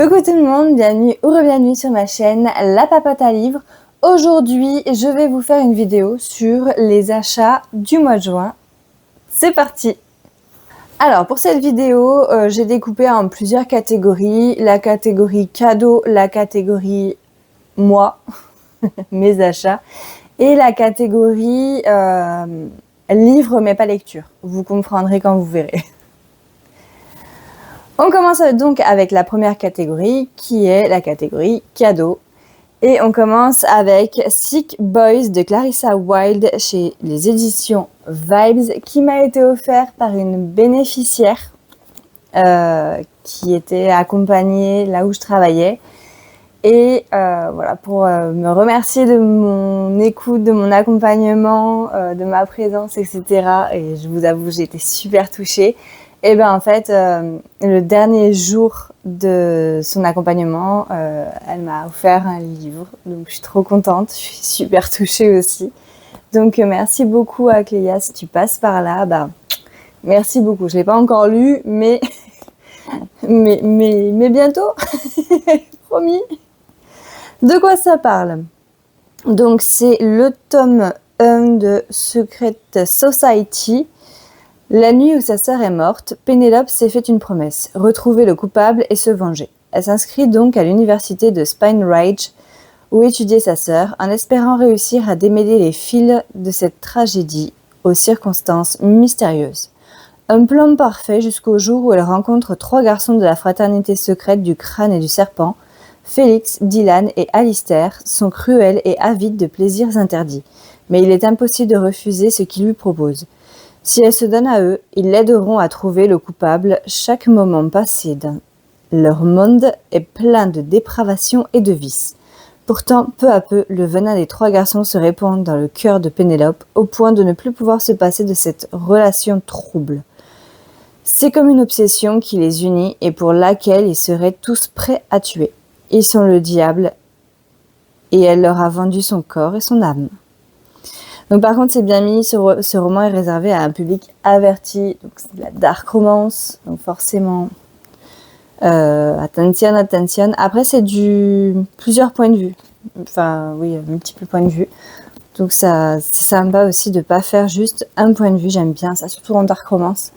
Coucou tout le monde, bienvenue ou re-bienvenue sur ma chaîne La Papote à Livres. Aujourd'hui, je vais vous faire une vidéo sur les achats du mois de juin. C'est parti! Alors pour cette vidéo, j'ai découpé en plusieurs catégories. La catégorie cadeau, la catégorie moi, mes achats, et la catégorie livres mais pas lecture. Vous comprendrez quand vous verrez. On commence donc avec la première catégorie qui est la catégorie cadeau. Et on commence avec Sick Boys de Clarissa Wilde chez les éditions Vibes qui m'a été offert par une bénéficiaire qui était accompagnée là où je travaillais. Et voilà, pour me remercier de mon écoute, de mon accompagnement, de ma présence, etc. Et je vous avoue, j'ai été super touchée. Et bien en fait, le dernier jour de son accompagnement, elle m'a offert un livre. Donc je suis trop contente, je suis super touchée aussi. Donc merci beaucoup à Cléa, si tu passes par là, bah, merci beaucoup. Je ne l'ai pas encore lu, mais bientôt, promis. De quoi ça parle? Donc c'est le tome 1 de Secret Society. La nuit où sa sœur est morte, Pénélope s'est fait une promesse, retrouver le coupable et se venger. Elle s'inscrit donc à l'université de Spine Ridge, où étudiait sa sœur, en espérant réussir à démêler les fils de cette tragédie aux circonstances mystérieuses. Un plan parfait jusqu'au jour où elle rencontre 3 garçons de la fraternité secrète du crâne et du serpent. Félix, Dylan et Alistair sont cruels et avides de plaisirs interdits, mais il est impossible de refuser ce qu'ils lui proposent. Si elle se donne à eux, ils l'aideront à trouver le coupable. Chaque moment passé dans leur monde est plein de dépravation et de vices. Pourtant, peu à peu, le venin des 3 garçons se répand dans le cœur de Pénélope, au point de ne plus pouvoir se passer de cette relation trouble. C'est comme une obsession qui les unit et pour laquelle ils seraient tous prêts à tuer. Ils sont le diable et elle leur a vendu son corps et son âme. Donc par contre c'est bien mis, ce roman est réservé à un public averti, donc c'est de la dark romance, donc forcément attention. Après c'est du plusieurs points de vue, enfin oui, multiples points de vue, donc ça c'est sympa aussi de pas faire juste un point de vue, j'aime bien ça, surtout en dark romance,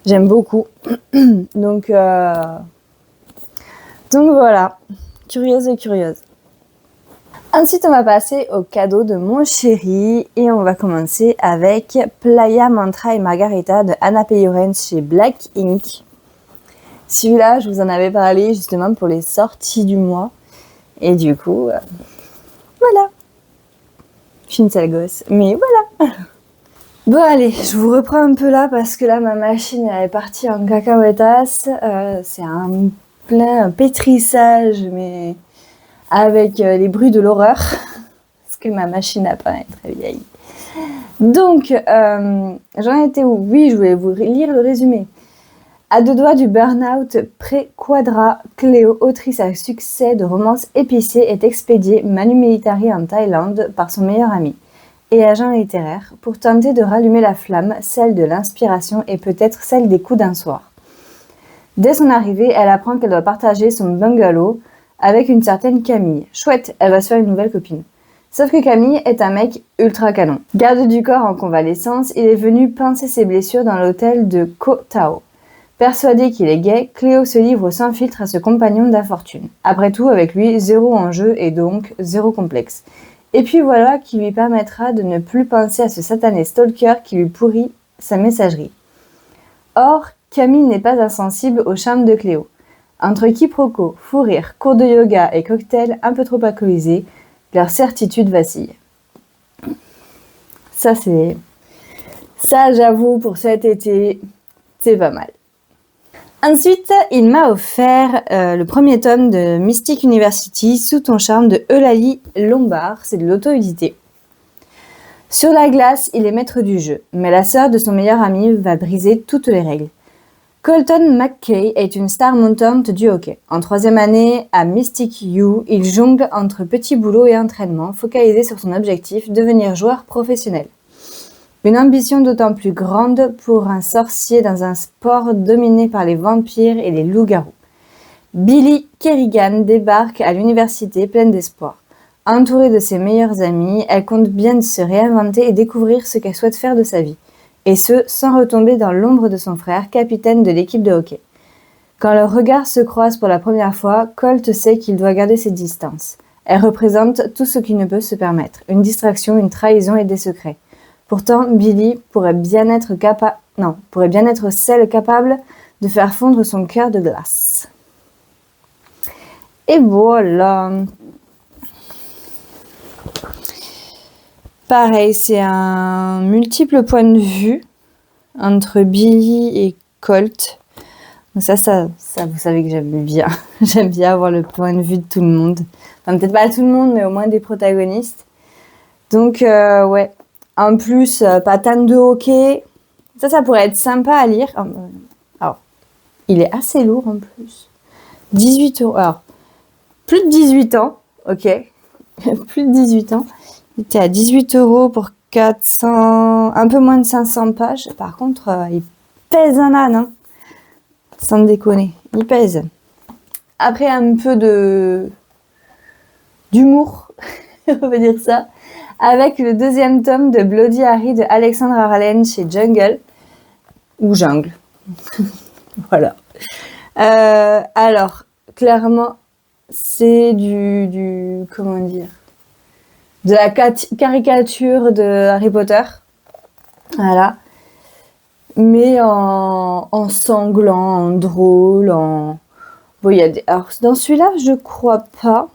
j'aime beaucoup, donc voilà, curieuse et curieuse. Ensuite, on va passer au cadeau de mon chéri et on va commencer avec Playa, Mantra et Margarita de Anna P. Lawrence chez Black Ink. Celui-là, je vous en avais parlé justement pour les sorties du mois et du coup, voilà. Je suis une sale gosse, mais voilà. Bon allez, je vous reprends un peu là parce que là, ma machine elle est partie en cacahuètas. C'est un plein pétrissage, mais avec les bruits de l'horreur, parce que ma machine à pain est très vieille. Donc, j'en étais où? Oui, je voulais vous lire le résumé. À 2 doigts du burn-out pré-quadra, Cléo, autrice à succès de romances épicées, est expédiée manu militari en Thaïlande par son meilleur ami et agent littéraire pour tenter de rallumer la flamme, celle de l'inspiration et peut-être celle des coups d'un soir. Dès son arrivée, elle apprend qu'elle doit partager son bungalow avec une certaine Camille. Chouette, elle va se faire une nouvelle copine. Sauf que Camille est un mec ultra canon. Garde du corps en convalescence, il est venu pincer ses blessures dans l'hôtel de Koh Tao. Persuadée qu'il est gay, Cléo se livre sans filtre à ce compagnon d'infortune. Après tout, avec lui, 0 enjeu et donc 0 complexe. Et puis voilà qui lui permettra de ne plus penser à ce satané stalker qui lui pourrit sa messagerie. Or, Camille n'est pas insensible au charme de Cléo. Entre quiproquos, fou rire, cours de yoga et cocktails un peu trop alcoolisés, leur certitude vacille. Ça, j'avoue, pour cet été, c'est pas mal. Ensuite, il m'a offert le premier tome de Mystic University, Sous ton charme de Eulalie Lombard. C'est de l'auto-édité. Sur la glace, il est maître du jeu, mais la sœur de son meilleur ami va briser toutes les règles. Colton McKay est une star montante du hockey. En 3e année à Mystic U, il jongle entre petits boulots et entraînement, focalisé sur son objectif, devenir joueur professionnel. Une ambition d'autant plus grande pour un sorcier dans un sport dominé par les vampires et les loups-garous. Billy Kerrigan débarque à l'université pleine d'espoir. Entourée de ses meilleurs amis, elle compte bien se réinventer et découvrir ce qu'elle souhaite faire de sa vie. Et ce, sans retomber dans l'ombre de son frère, capitaine de l'équipe de hockey. Quand leurs regards se croisent pour la première fois, Colt sait qu'il doit garder ses distances. Elle représente tout ce qu'il ne peut se permettre, une distraction, une trahison et des secrets. Pourtant, Billy pourrait bien être celle capable de faire fondre son cœur de glace. Et voilà. Pareil, c'est un multiple point de vue entre Billy et Colt. Donc ça, vous savez que j'aime bien. J'aime bien avoir le point de vue de tout le monde. Enfin, peut-être pas tout le monde, mais au moins des protagonistes. Donc, ouais. En plus, patane de hockey. Ça pourrait être sympa à lire. Alors, il est assez lourd en plus. 18 €. Alors, plus de 18 ans, ok. Plus de 18 ans. Il était à 18 € pour 400, un peu moins de 500 pages. Par contre, il pèse un âne, hein. Sans déconner, il pèse. Après, un peu d'humour, on va dire ça, avec le 2e tome de Bloody Harry de Alexandre Arlen chez Jungle, ou Jungle. Voilà. Alors, clairement, c'est comment dire, de la caricature de Harry Potter. Voilà. Mais en sanglant, en drôle, Bon, il y a alors, dans celui-là, je crois pas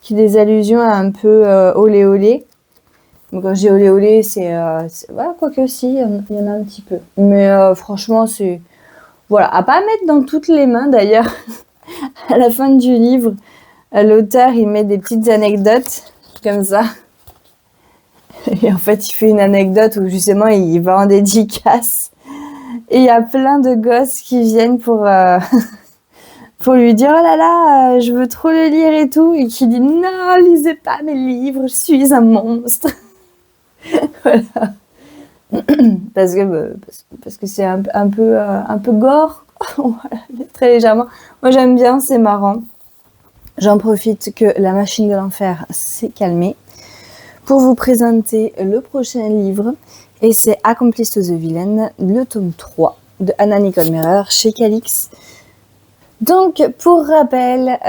qu'il y ait des allusions à un peu olé olé. Donc, quand je dis olé olé, c'est voilà, quoique aussi, il y en a un petit peu. Mais franchement, c'est... Voilà, à pas mettre dans toutes les mains, d'ailleurs. À la fin du livre, l'auteur, il met des petites anecdotes, comme ça. Et en fait, il fait une anecdote où, justement, il va en dédicace. Et il y a plein de gosses qui viennent pour lui dire « Oh là là, je veux trop le lire et tout », et qui dit « Non, lisez pas mes livres, je suis un monstre ». Voilà. Parce que c'est un peu gore. Voilà, très légèrement. Moi, j'aime bien, c'est marrant. J'en profite que la machine de l'enfer s'est calmée pour vous présenter le prochain livre. Et c'est Accomplice to the Villain, le tome 3 de Anna Nicole Mehrer chez Calix. Donc, pour rappel,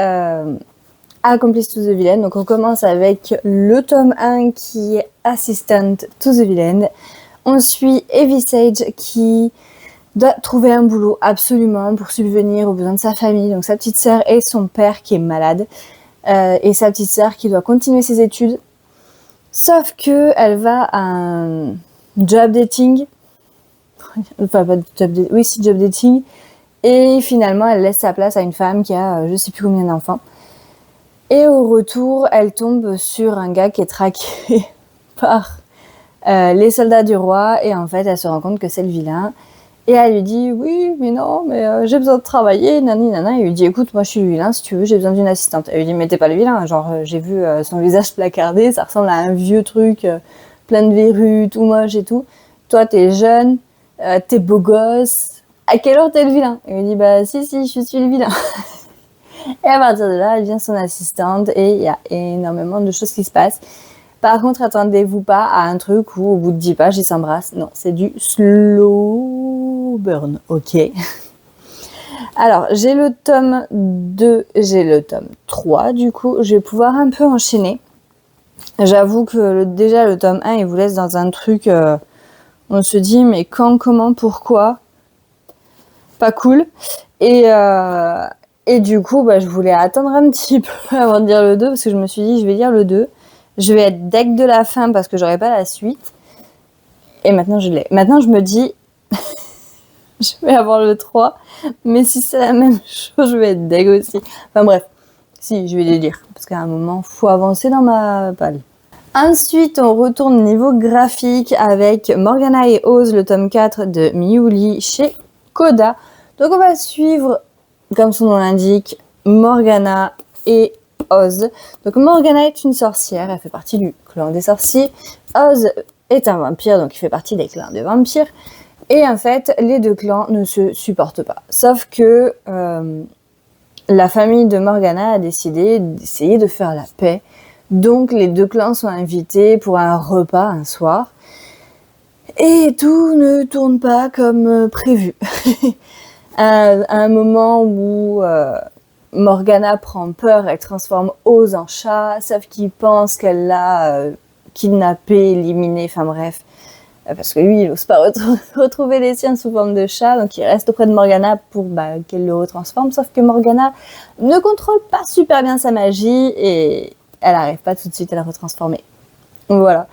Accomplice to the Villain, donc on commence avec le tome 1 qui est Assistant to the Villain. On suit Evie Sage qui doit trouver un boulot absolument pour subvenir aux besoins de sa famille, donc sa petite sœur et son père qui est malade, et sa petite sœur qui doit continuer ses études. Sauf que elle va à un job dating, enfin pas job dating, oui si job dating, et finalement elle laisse sa place à une femme qui a je sais plus combien d'enfants. Et au retour, elle tombe sur un gars qui est traqué par les soldats du roi, et en fait elle se rend compte que c'est le vilain. Et elle lui dit oui mais non mais j'ai besoin de travailler, nani nana. Il lui dit écoute moi je suis le vilain, si tu veux j'ai besoin d'une assistante. Elle lui dit mais t'es pas le vilain, genre j'ai vu son visage placardé, ça ressemble à un vieux truc plein de verrues, tout moche et tout. Toi t'es jeune, t'es beau gosse, à quelle heure t'es le vilain? Il lui dit bah si je suis le vilain. Et à partir de là elle devient son assistante et il y a énormément de choses qui se passent. Par contre, attendez-vous pas à un truc où, au bout de 10 pages, ils s'embrassent. Non, c'est du slow burn, ok. Alors, j'ai le tome 2, j'ai le tome 3, du coup, je vais pouvoir un peu enchaîner. J'avoue que déjà, le tome 1, il vous laisse dans un truc, on se dit, mais quand, comment, pourquoi? Pas cool. Et du coup, je voulais attendre un petit peu avant de lire le 2, parce que je me suis dit, je vais lire le 2. Je vais être deg de la fin parce que j'aurai pas la suite. Et maintenant, je l'ai. Maintenant, je me dis, je vais avoir le 3. Mais si c'est la même chose, je vais être deg aussi. Enfin bref, si, je vais les lire. Parce qu'à un moment, faut avancer dans ma balle. Ensuite, on retourne niveau graphique avec Morgana et Oz, le tome 4 de Miu Lee chez Coda. Donc on va suivre, comme son nom l'indique, Morgana et Oz. Donc Morgana est une sorcière, elle fait partie du clan des sorciers. Oz est un vampire, donc il fait partie des clans des vampires. Et en fait, les deux clans ne se supportent pas. Sauf que la famille de Morgana a décidé d'essayer de faire la paix. Donc les deux clans sont invités pour un repas un soir. Et tout ne tourne pas comme prévu. À un moment où Morgana prend peur, elle transforme Oz en chat, sauf qu'il pense qu'elle l'a kidnappé, éliminé, enfin bref. Parce que lui, il n'ose pas retrouver les siens sous forme de chat, donc il reste auprès de Morgana pour qu'elle le retransforme, sauf que Morgana ne contrôle pas super bien sa magie et elle n'arrive pas tout de suite à la retransformer. Voilà.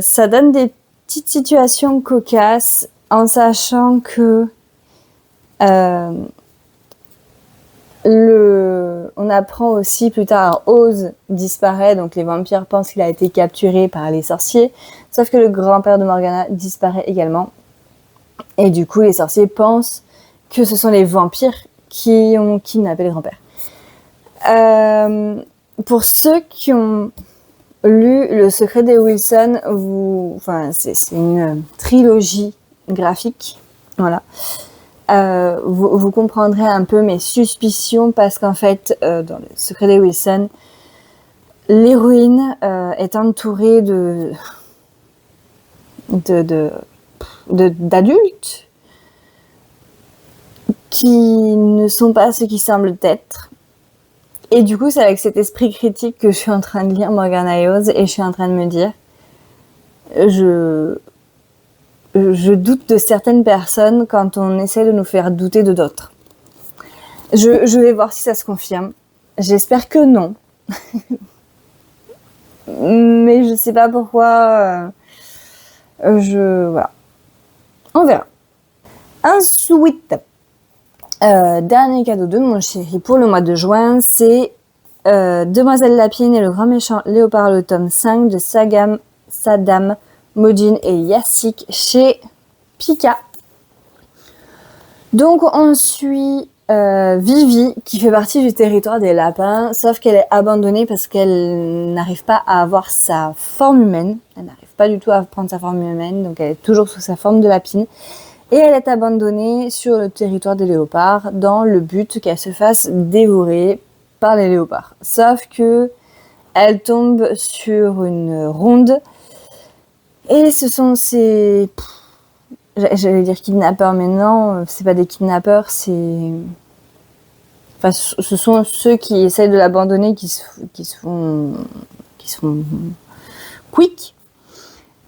Ça donne des petites situations cocasses en sachant que on apprend aussi plus tard, Oz disparaît, donc les vampires pensent qu'il a été capturé par les sorciers, sauf que le grand-père de Morgana disparaît également. Et du coup, les sorciers pensent que ce sont les vampires qui ont kidnappé le grand-père. Pour ceux qui ont lu Le secret des Wilson, c'est une trilogie graphique, voilà. Vous comprendrez un peu mes suspicions parce qu'en fait, dans Le secret des Wilson, l'héroïne est entourée d'adultes qui ne sont pas ce qu'ils semblent être. Et du coup, c'est avec cet esprit critique que je suis en train de lire Morgana et Oz et je suis en train de me dire, je doute de certaines personnes quand on essaie de nous faire douter de d'autres. Je vais voir si ça se confirme. J'espère que non. Mais je sais pas pourquoi. Voilà. On verra. Ensuite, dernier cadeau de mon chéri pour le mois de juin, c'est Demoiselle Lapine et le grand méchant léopard, le tome 5 de Saddam Modine et Yassik chez Pika. Donc on suit Vivi qui fait partie du territoire des lapins, sauf qu'elle est abandonnée parce qu'elle n'arrive pas à avoir sa forme humaine. Elle n'arrive pas du tout à prendre sa forme humaine, donc elle est toujours sous sa forme de lapine. Et elle est abandonnée sur le territoire des léopards dans le but qu'elle se fasse dévorer par les léopards. Sauf que elle tombe sur une ronde et ce sont ces... J'allais dire kidnappeurs, mais non, c'est pas des kidnappeurs, ce sont ceux qui essayent de l'abandonner, qui se font quick.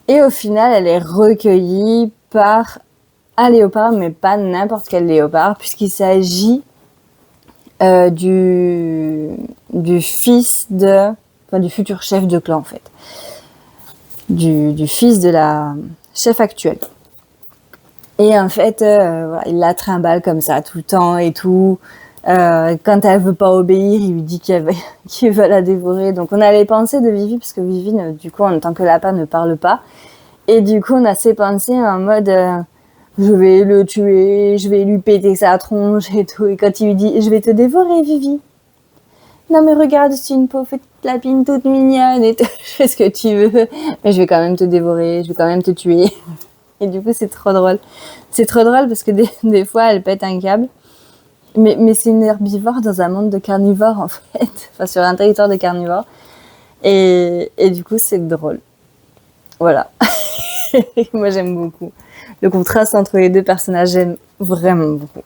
Et au final, elle est recueillie par un léopard, mais pas n'importe quel léopard, puisqu'il s'agit du fils du futur chef de clan, en fait. Du fils de la chef actuelle. Et en fait, il la trimballe comme ça tout le temps et tout. Quand elle veut pas obéir, il lui dit qu'il veut la dévorer. Donc on a les pensées de Vivi, parce que Vivi, du coup, en tant que lapin, ne parle pas. Et du coup, on a ses pensées en mode je vais le tuer, je vais lui péter sa tronche et tout. Et quand il lui dit je vais te dévorer, Vivi. Non mais regarde, c'est une pauvre petite lapine toute mignonne et je fais ce que tu veux. Mais je vais quand même te dévorer, je vais quand même te tuer. Et du coup, c'est trop drôle. C'est trop drôle parce que des fois, elle pète un câble. Mais c'est une herbivore dans un monde de carnivores, en fait. Enfin, sur un territoire de carnivores. Et du coup, c'est drôle. Voilà. Moi, j'aime beaucoup. Le contraste entre les deux personnages, j'aime vraiment beaucoup.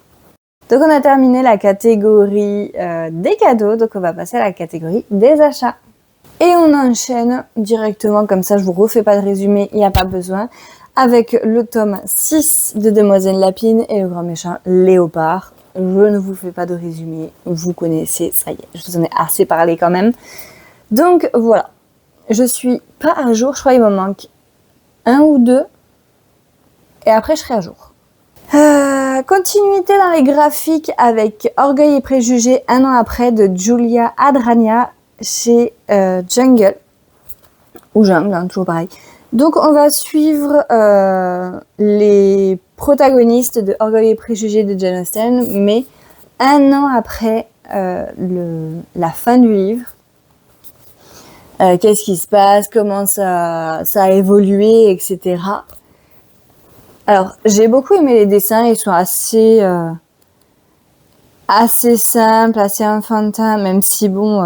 Donc, on a terminé la catégorie des cadeaux. Donc, on va passer à la catégorie des achats. Et on enchaîne directement, comme ça, je vous refais pas de résumé, il n'y a pas besoin, avec le tome 6 de Demoiselle Lapine et le grand méchant léopard. Je ne vous fais pas de résumé, vous connaissez, ça y est, je vous en ai assez parlé quand même. Donc voilà, je suis pas à jour, je crois qu'il me manque un ou deux, et après je serai à jour. Continuité dans les graphiques avec Orgueil et Préjugés, un an après, de Giulia Adragna chez Jungle, ou Jungle, hein, toujours pareil. Donc on va suivre les protagonistes de Orgueil et Préjugés de Jane Austen, mais un an après la fin du livre. Qu'est-ce qui se passe, comment ça a évolué, etc. Alors j'ai beaucoup aimé les dessins, ils sont assez assez simple, assez enfantin, même si bon,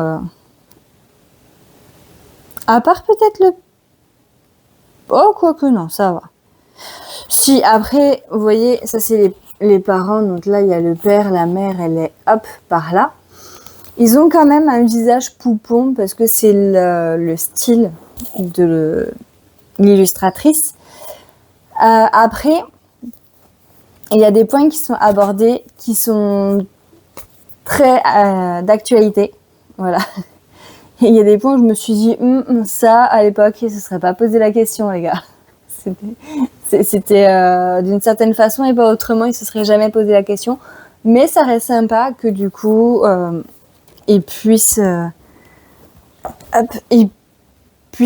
à part peut-être le... Oh, quoique non, ça va. Si, après, vous voyez, ça c'est les parents, donc là il y a le père, la mère, elle est hop, par là. Ils ont quand même un visage poupon, parce que c'est le style de l'illustratrice. Après, il y a des points qui sont abordés, qui sont très d'actualité, voilà. Et il y a des points où je me suis dit, ça, à l'époque, ils ne se seraient pas posé la question, les gars. C'était d'une certaine façon et pas autrement, ils ne se seraient jamais posé la question. Mais ça reste sympa que du coup, ils puissent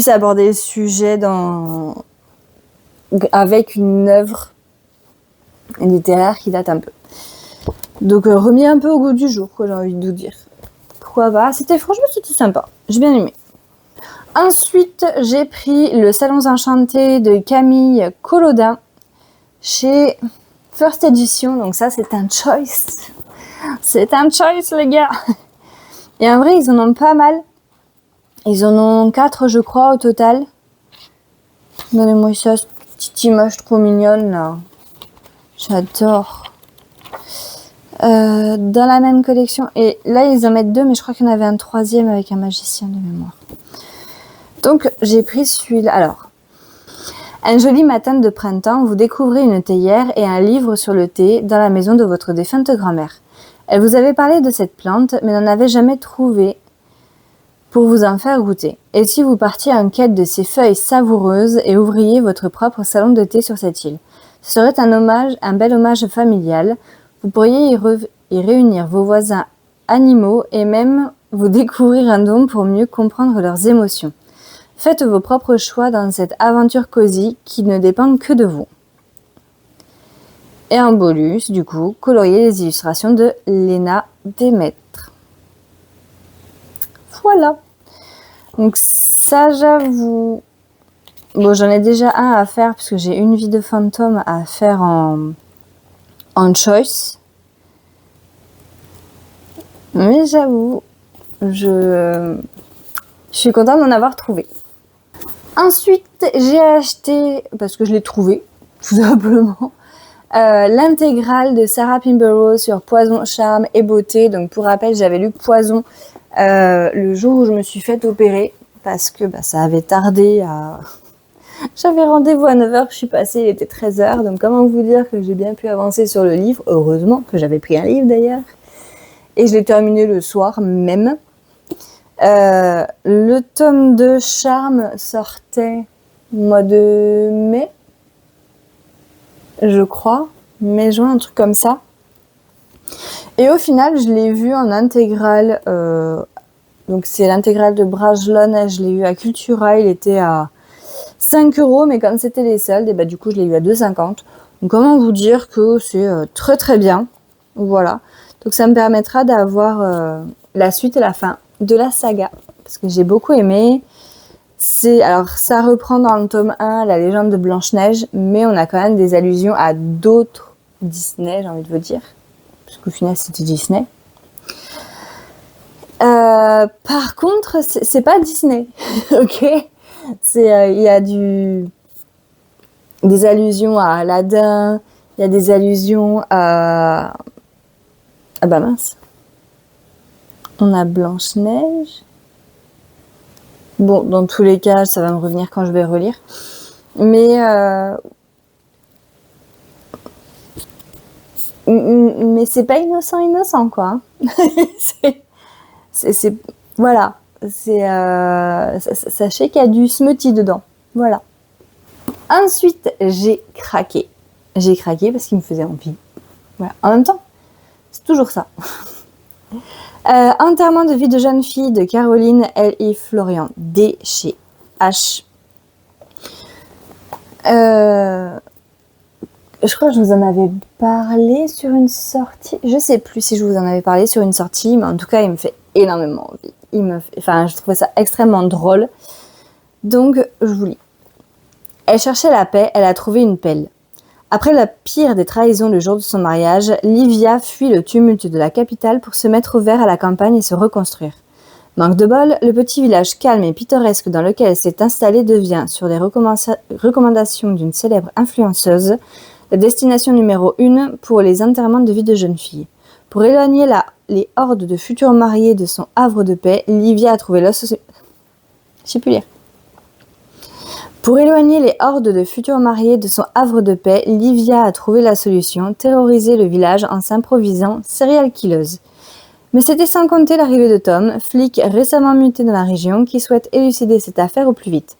aborder le sujet avec une œuvre littéraire qui date un peu. Donc remis un peu au goût du jour, quoi, j'ai envie de vous dire. Pourquoi pas? Franchement, c'était sympa. J'ai bien aimé. Ensuite, j'ai pris le Salons Enchantés de Camille Collodin chez First Edition. Donc ça, c'est un choice. C'est un choice, les gars. Et en vrai, ils en ont pas mal. Ils en ont 4, je crois, au total. Donnez-moi ça, cette petite image trop mignonne, là. J'adore. Dans la même collection. Et là, ils en mettent 2, mais je crois qu'il y en avait un 3e avec un magicien de mémoire. Donc, j'ai pris celui-là. Alors, un joli matin de printemps, vous découvrez une théière et un livre sur le thé dans la maison de votre défunte grand-mère. Elle vous avait parlé de cette plante, mais n'en avait jamais trouvé pour vous en faire goûter. Et si vous partiez en quête de ces feuilles savoureuses et ouvriez votre propre salon de thé sur cette île? Ce serait un bel hommage familial. Vous pourriez y réunir vos voisins animaux et même vous découvrir un don pour mieux comprendre leurs émotions. Faites vos propres choix dans cette aventure cosy qui ne dépend que de vous. Et en bonus, du coup, coloriez les illustrations de Léna Desmaîtres. Voilà. Donc ça, j'avoue... Bon, j'en ai déjà un à faire parce que j'ai une vie de fantôme à faire en choice. Mais j'avoue, je suis contente d'en avoir trouvé. Ensuite, j'ai acheté, parce que je l'ai trouvé, tout simplement, l'intégrale de Sarah Pinborough sur Poison, Charme et Beauté. Donc pour rappel, j'avais lu Poison le jour où je me suis fait opérer, parce que ça avait tardé à... J'avais rendez-vous à 9h, je suis passée, il était 13h, donc comment vous dire que j'ai bien pu avancer sur le livre, heureusement que j'avais pris un livre d'ailleurs, et je l'ai terminé le soir même. Le tome de Charme sortait au mois de mai, je crois, mai-juin, un truc comme ça. Et au final, je l'ai vu en intégrale, donc c'est l'intégrale de Brajlon, je l'ai eu à Cultura, il était à 5€, mais comme c'était les soldes, et du coup je l'ai eu à 2,50€. Donc comment vous dire que c'est très très bien, voilà. Donc ça me permettra d'avoir la suite et la fin de la saga, parce que j'ai beaucoup aimé. Alors ça reprend dans le tome 1 la légende de Blanche-Neige, mais on a quand même des allusions à d'autres Disney, j'ai envie de vous dire, parce qu'au final c'était Disney. Par contre, c'est pas Disney, ok? Il y a des allusions à Aladdin, il y a des allusions à... Ah bah mince. On a Blanche-Neige. Bon, dans tous les cas, ça va me revenir quand je vais relire. Mais c'est pas innocent, quoi. Voilà. Sachez qu'il y a du smoothie dedans. Voilà. Ensuite, j'ai craqué. J'ai craqué parce qu'il me faisait envie. Voilà. En même temps, c'est toujours ça. Enterrement de vie de jeune fille de Caroline L. et Florian D. chez H. Je crois que je vous en avais parlé sur une sortie. Je sais plus si je vous en avais parlé sur une sortie, mais en tout cas, il me fait énormément envie. Je trouvais ça extrêmement drôle. Donc, je vous lis. Elle cherchait la paix, elle a trouvé une pelle. Après la pire des trahisons le jour de son mariage, Livia fuit le tumulte de la capitale pour se mettre au vert à la campagne et se reconstruire. Manque de bol, le petit village calme et pittoresque dans lequel elle s'est installée devient, sur les recommandations d'une célèbre influenceuse, la destination numéro 1 pour les enterrements de vie de jeunes filles. Pour éloigner les hordes de futurs mariés de son havre de paix, Livia a trouvé Pour éloigner les hordes de futurs mariés de son havre de paix, Livia a trouvé la solution, terroriser le village en s'improvisant serial killeuse. Mais c'était sans compter l'arrivée de Tom, flic récemment muté dans la région, qui souhaite élucider cette affaire au plus vite.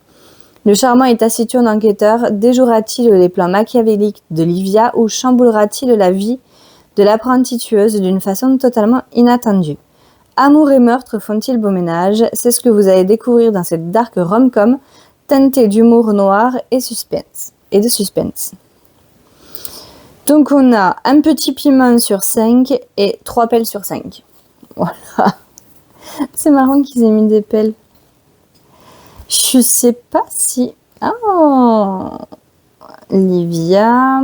Le charmant et taciturne enquêteur déjouera-t-il les plans machiavéliques de Livia ou chamboulera-t-il la vie de l'apprentie tueuse d'une façon totalement inattendue? Amour et meurtre font-ils beau ménage? C'est ce que vous allez découvrir dans cette dark rom-com teintée d'humour noir et de suspense. Donc on a un petit piment sur 5 et 3 pelles sur 5. Voilà. C'est marrant qu'ils aient mis des pelles. Je sais pas si... Oh, Livia.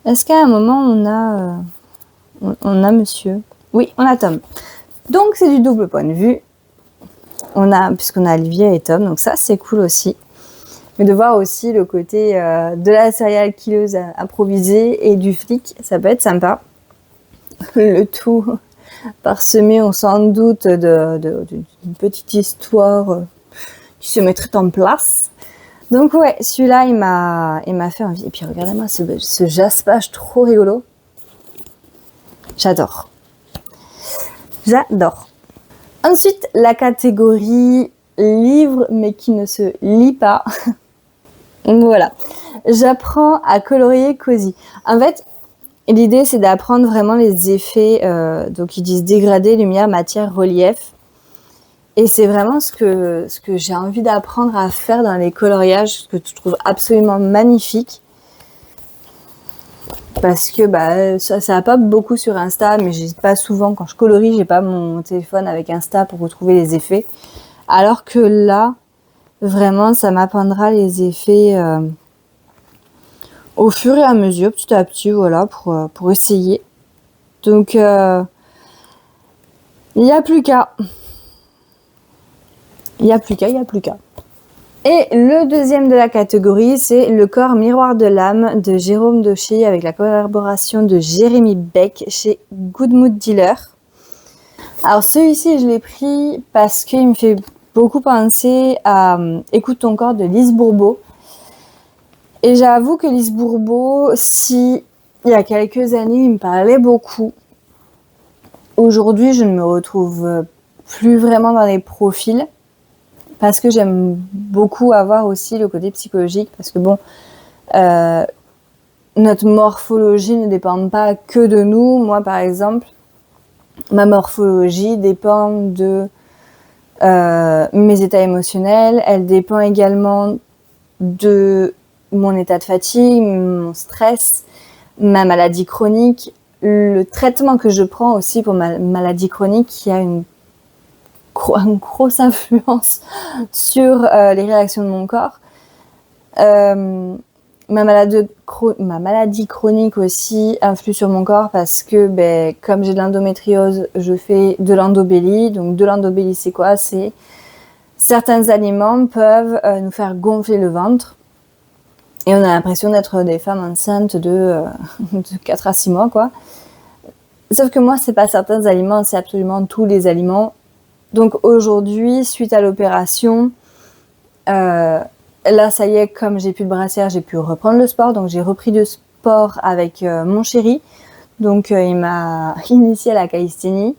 Est-ce qu'à un moment on a monsieur? Oui, on a Tom. Donc c'est du double point de vue. Puisqu'on a Livia et Tom, donc ça c'est cool aussi. Mais de voir aussi le côté de la serial killeuse improvisée et du flic, ça peut être sympa. Le tout parsemé, on s'en doute, d'une petite histoire qui se mettrait en place. Donc ouais, celui-là, il m'a fait envie. Et puis regardez-moi ce jaspage trop rigolo. J'adore. Ensuite, la catégorie livre, mais qui ne se lit pas. Voilà. J'apprends à colorier cosy. En fait, l'idée, c'est d'apprendre vraiment les effets. Donc, ils disent dégradé, lumière, matière, relief. Et c'est vraiment ce que j'ai envie d'apprendre à faire dans les coloriages, que je trouve absolument magnifique. Parce que ça pop beaucoup sur Insta, mais j'ai pas souvent, quand je colorie, j'ai pas mon téléphone avec Insta pour retrouver les effets. Alors que là, vraiment, ça m'apprendra les effets au fur et à mesure, petit à petit, voilà, pour essayer. Donc, il n'y a plus qu'à. Et le deuxième de la catégorie, c'est Le corps miroir de l'âme de Jérôme Daucher avec la collaboration de Jérémy Beck chez Good Mood Dealer. Alors celui-ci, je l'ai pris parce qu'il me fait beaucoup penser à Écoute ton corps de Lise Bourbeau. Et j'avoue que Lise Bourbeau, si il y a quelques années, il me parlait beaucoup. Aujourd'hui, je ne me retrouve plus vraiment dans les profils. Parce que j'aime beaucoup avoir aussi le côté psychologique, parce que notre morphologie ne dépend pas que de nous. Moi, par exemple, ma morphologie dépend de mes états émotionnels, elle dépend également de mon état de fatigue, mon stress, ma maladie chronique, le traitement que je prends aussi pour ma maladie chronique qui a une grosse influence sur les réactions de mon corps. Ma maladie chronique aussi influe sur mon corps parce que comme j'ai de l'endométriose, je fais de l'endobélie. Donc de l'endobélie, c'est quoi? C'est certains aliments peuvent nous faire gonfler le ventre et on a l'impression d'être des femmes enceintes de 4 à 6 mois, quoi. Sauf que moi, c'est pas certains aliments, c'est absolument tous les aliments. Donc aujourd'hui, suite à l'opération, là ça y est, comme j'ai plus de brassière, j'ai pu reprendre le sport. Donc j'ai repris du sport avec mon chéri. Donc il m'a initiée à la calisthénie.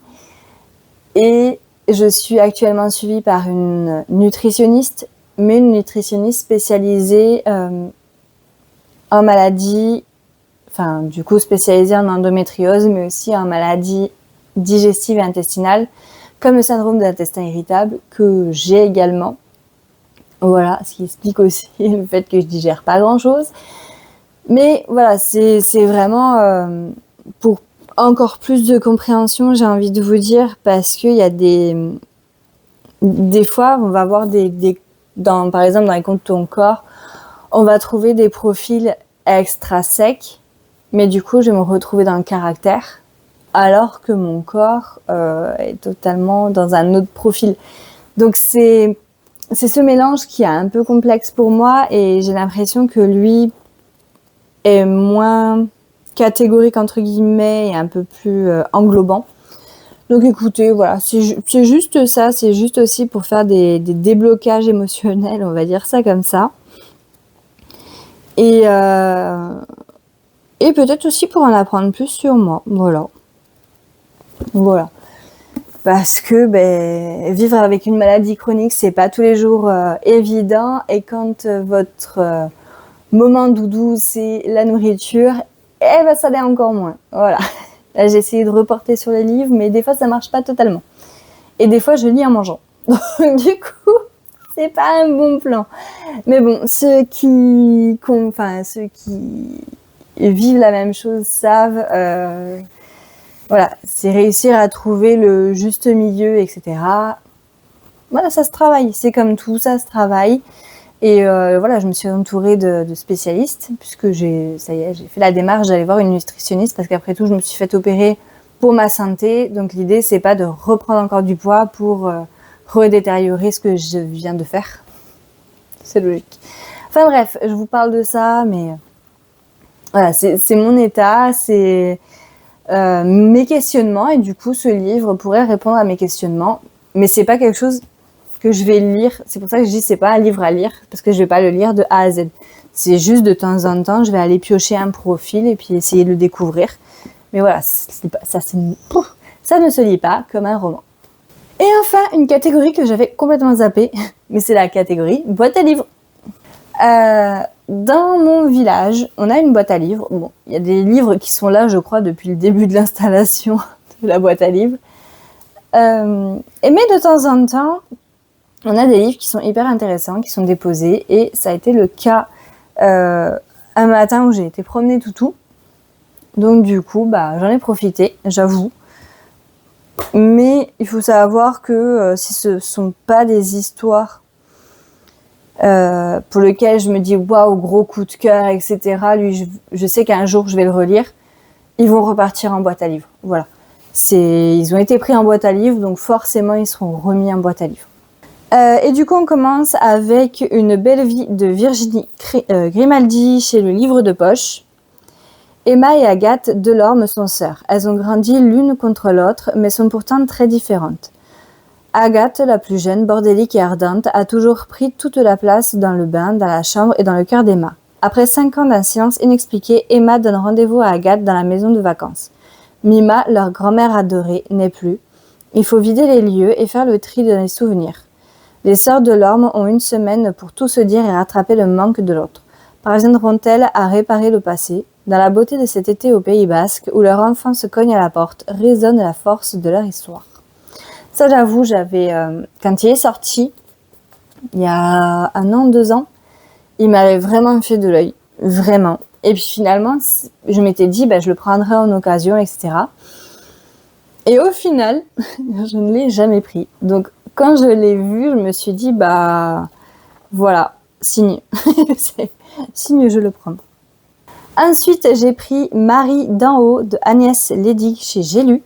Et je suis actuellement suivie par une nutritionniste, mais une nutritionniste spécialisée en maladies, enfin du coup spécialisée en endométriose, mais aussi en maladies digestives et intestinales, comme le syndrome de l'intestin irritable, que j'ai également. Voilà, ce qui explique aussi le fait que je digère pas grand-chose. Mais voilà, c'est vraiment pour encore plus de compréhension, j'ai envie de vous dire, parce qu'il y a des fois, on va voir par exemple, dans les comptes de ton corps, On va trouver des profils extra secs, mais du coup, je vais me retrouver dans le caractère, alors que mon corps est totalement dans un autre profil. Donc c'est ce mélange qui est un peu complexe pour moi, et j'ai l'impression que lui est moins catégorique entre guillemets et un peu plus englobant. Donc écoutez, voilà, c'est juste ça, c'est juste aussi pour faire des déblocages émotionnels, on va dire ça comme ça. Et peut-être aussi pour en apprendre plus sur moi, voilà. Parce que vivre avec une maladie chronique, c'est pas tous les jours évident, et quand votre moment doudou, c'est la nourriture, ça l'est encore moins, voilà. Là, j'ai essayé de reporter sur les livres, mais des fois, ça marche pas totalement. Et des fois, je lis en mangeant. Donc, du coup, c'est pas un bon plan. Mais bon, ceux qui vivent la même chose savent, voilà, c'est réussir à trouver le juste milieu, etc. Voilà, ça se travaille. C'est comme tout, ça se travaille. Et voilà, je me suis entourée de spécialistes, puisque j'ai fait la démarche d'aller voir une nutritionniste, parce qu'après tout, je me suis fait opérer pour ma santé. Donc l'idée, c'est pas de reprendre encore du poids pour redétériorer ce que je viens de faire. C'est logique. Enfin bref, je vous parle de ça, mais voilà, c'est mon état, c'est mes questionnements, et du coup, ce livre pourrait répondre à mes questionnements, mais c'est pas quelque chose que je vais lire. C'est pour ça que je dis c'est pas un livre à lire, parce que je vais pas le lire de A à Z. C'est juste de temps en temps, je vais aller piocher un profil et puis essayer de le découvrir. Mais voilà, ça ne se lit pas comme un roman. Et enfin, une catégorie que j'avais complètement zappée, mais c'est la catégorie boîte à livres. Dans mon village, on a une boîte à livres. Bon, il y a des livres qui sont là, je crois, depuis le début de l'installation de la boîte à livres. Mais de temps en temps, on a des livres qui sont hyper intéressants, qui sont déposés, et ça a été le cas un matin où j'ai été promener Toutou. Donc du coup, j'en ai profité, j'avoue. Mais il faut savoir que si ce ne sont pas des histoires pour lesquelles je me dis waouh, gros coup de cœur, etc., lui, je sais qu'un jour je vais le relire, ils vont repartir en boîte à livres. Voilà. Ils ont été pris en boîte à livres, donc forcément ils seront remis en boîte à livres. Et du coup, on commence avec Une belle vie de Virginie Grimaldi chez le Livre de Poche. Emma et Agathe Delorme sont sœurs. Elles ont grandi l'une contre l'autre, mais sont pourtant très différentes. Agathe, la plus jeune, bordélique et ardente, a toujours pris toute la place dans le bain, dans la chambre et dans le cœur d'Emma. Après 5 ans d'un silence inexpliqué, Emma donne rendez-vous à Agathe dans la maison de vacances. Mima, leur grand-mère adorée, n'est plus. Il faut vider les lieux et faire le tri dans les souvenirs. Les sœurs Delorme ont 1 semaine pour tout se dire et rattraper le manque de l'autre. Parviendront-elles à réparer le passé? Dans la beauté de cet été au Pays Basque, où leur enfant se cogne à la porte, résonne la force de leur histoire. Ça, j'avoue, quand il est sorti, il y a 1 an, 2 ans, il m'avait vraiment fait de l'œil. Vraiment. Et puis finalement, je m'étais dit, je le prendrai en occasion, etc. Et au final, je ne l'ai jamais pris. Donc, quand je l'ai vu, je me suis dit, voilà, signe. Signe, je le prends. Ensuite, j'ai pris Marie d'en haut de Agnès Lédig chez J'ai lu.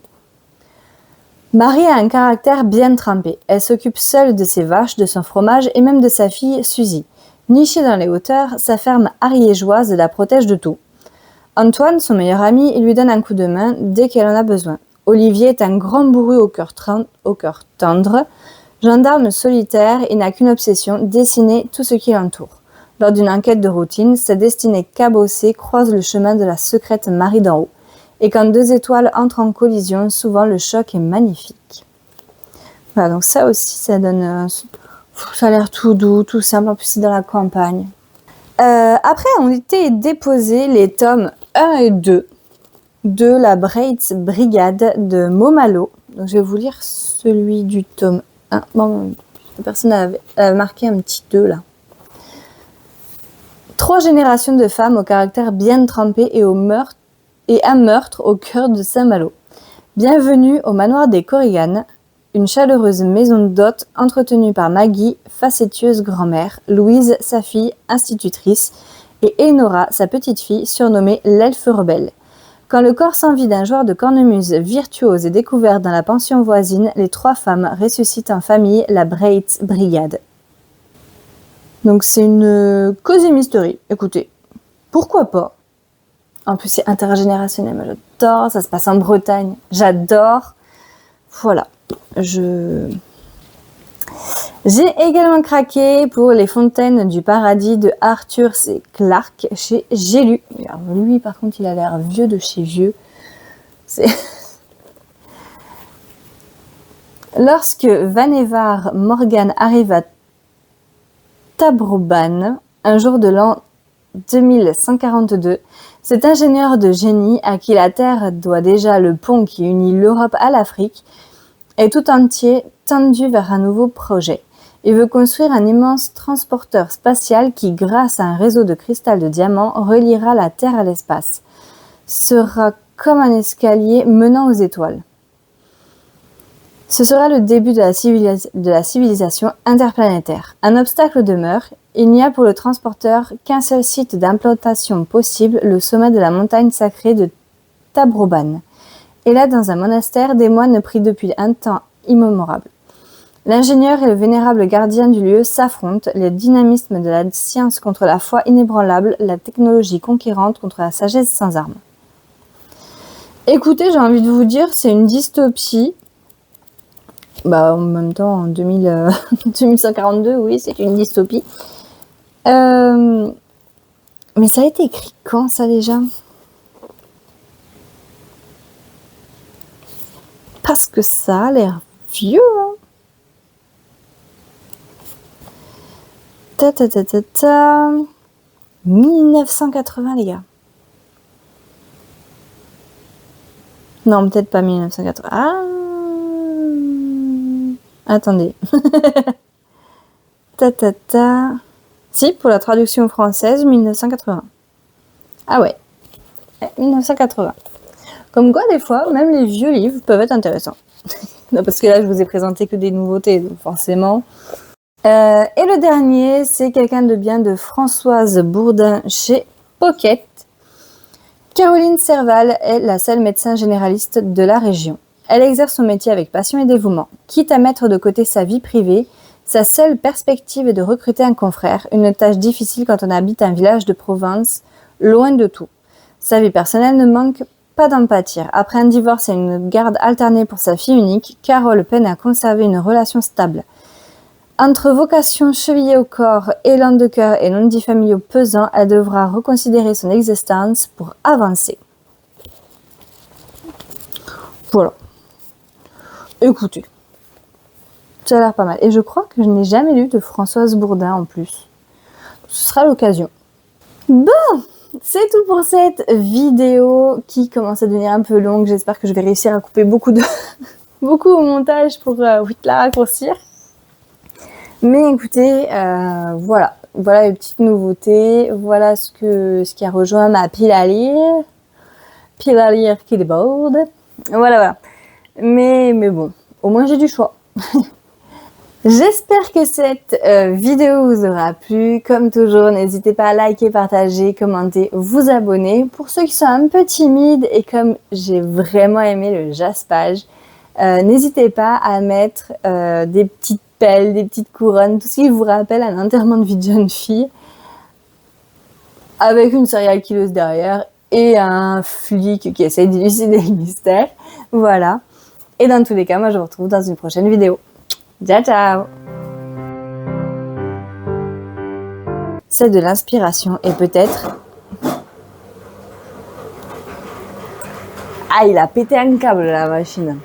Marie a un caractère bien trempé. Elle s'occupe seule de ses vaches, de son fromage et même de sa fille Suzy. Nichée dans les hauteurs, sa ferme ariégeoise la protège de tout. Antoine, son meilleur ami, lui donne un coup de main dès qu'elle en a besoin. Olivier est un grand bourru au cœur tendre, gendarme solitaire et n'a qu'une obsession, dessiner tout ce qui l'entoure. Lors d'une enquête de routine, sa destinée cabossée croise le chemin de la secrète Marie d'en haut. Et quand 2 étoiles entrent en collision, souvent le choc est magnifique. Voilà, donc ça aussi, ça donne... ça a l'air tout doux, tout simple, en plus c'est dans la campagne. Après ont été déposés les tomes 1 et 2 de la Breitz Brigade de Momalo. Donc je vais vous lire celui du tome 1. Bon, la personne avait marqué un petit 2 là. 3 générations de femmes au caractère bien trempé et un meurtre au cœur de Saint-Malo. Bienvenue au manoir des Corrigan. une chaleureuse maison d'hôtes entretenue par Maggie, facétieuse grand-mère, Louise, sa fille, institutrice, et Enora, sa petite-fille, surnommée l'elfe rebelle. Quand le corps sans vie d'un joueur de cornemuse virtuose est découvert dans la pension voisine, les 3 femmes ressuscitent en famille la Braith Brigade. Donc c'est une cosy mystery, écoutez, pourquoi pas. En plus c'est intergénérationnel, moi j'adore, ça se passe en Bretagne, j'adore. Voilà, j'ai également craqué pour Les Fontaines du Paradis de Arthur C. Clarke chez J'ai lu. Alors, lui par contre il a l'air vieux de chez vieux. Lorsque Vannevar Morgan arrive à Taprobane, un jour de l'an 2142, cet ingénieur de génie à qui la Terre doit déjà le pont qui unit l'Europe à l'Afrique est tout entier tendu vers un nouveau projet. Il veut construire un immense transporteur spatial qui, grâce à un réseau de cristal de diamants, reliera la Terre à l'espace. Sera comme un escalier menant aux étoiles. Ce sera le début de la civilisation interplanétaire. Un obstacle demeure. Il n'y a pour le transporteur qu'un seul site d'implantation possible, le sommet de la montagne sacrée de Taprobane. Et là, dans un monastère, des moines prient depuis un temps immémorable. L'ingénieur et le vénérable gardien du lieu s'affrontent, le dynamisme de la science contre la foi inébranlable, la technologie conquérante contre la sagesse sans armes. Écoutez, j'ai envie de vous dire, c'est une dystopie. En même temps, en 2142, oui, c'est une dystopie. Mais ça a été écrit quand, ça, déjà ? Parce que ça a l'air vieux, hein. 1980, les gars. Non, peut-être pas 1980. Ah, attendez. Si, pour la traduction française, 1980. Ah ouais, 1980. Comme quoi, des fois, même les vieux livres peuvent être intéressants. Non, parce que là, je vous ai présenté que des nouveautés, donc forcément. Et le dernier, c'est Quelqu'un de bien de Françoise Bourdin chez Pocket. Caroline Serval est la seule médecin généraliste de la région. Elle exerce son métier avec passion et dévouement. Quitte à mettre de côté sa vie privée, sa seule perspective est de recruter un confrère, une tâche difficile quand on habite un village de province, loin de tout. Sa vie personnelle ne manque pas d'en pâtir. Après un divorce et une garde alternée pour sa fille unique, Carole peine à conserver une relation stable. Entre vocation chevillée au corps, élan de cœur et non-dits familiaux pesants, elle devra reconsidérer son existence pour avancer. Voilà. Écoutez, ça a l'air pas mal. Et je crois que je n'ai jamais lu de Françoise Bourdin en plus. Ce sera l'occasion. Bon, c'est tout pour cette vidéo qui commence à devenir un peu longue. J'espère que je vais réussir à couper beaucoup au montage pour la raccourcir. Mais écoutez, voilà les petites nouveautés, voilà ce qui a rejoint ma pile à lire qui déborde, voilà. Mais bon, au moins j'ai du choix. J'espère que cette vidéo vous aura plu. Comme toujours, n'hésitez pas à liker, partager, commenter, vous abonner. Pour ceux qui sont un peu timides et comme j'ai vraiment aimé le jaspage, n'hésitez pas à mettre des petites pelles, des petites couronnes, tout ce qui vous rappelle un enterrement de vie de jeune fille, avec une serial killeuse derrière et un flic qui essaie d'élucider le mystère. Voilà. Et dans tous les cas, moi je vous retrouve dans une prochaine vidéo. Ciao, ciao! C'est de l'inspiration et peut-être... Ah, il a pété un câble la machine.